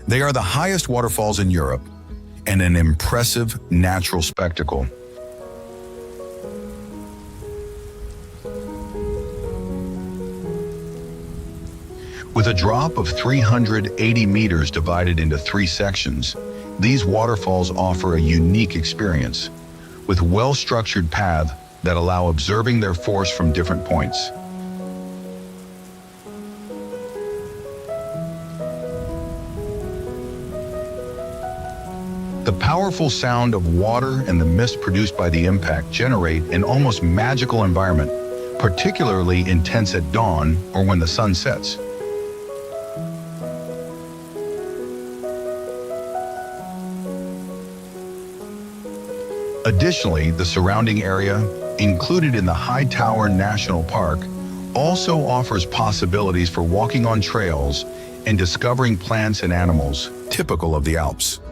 They are the highest waterfalls in Europe and an impressive natural spectacle. With a drop of 380 meters divided into 3 sections, these waterfalls offer a unique experience, with well-structured paths that allow observing their force from different points. The powerful sound of water and the mist produced by the impact generate an almost magical environment, particularly intense at dawn or when the sun sets. Additionally, the surrounding area, included in the Hightower National Park, also offers possibilities for walking on trails and discovering plants and animals typical of the Alps.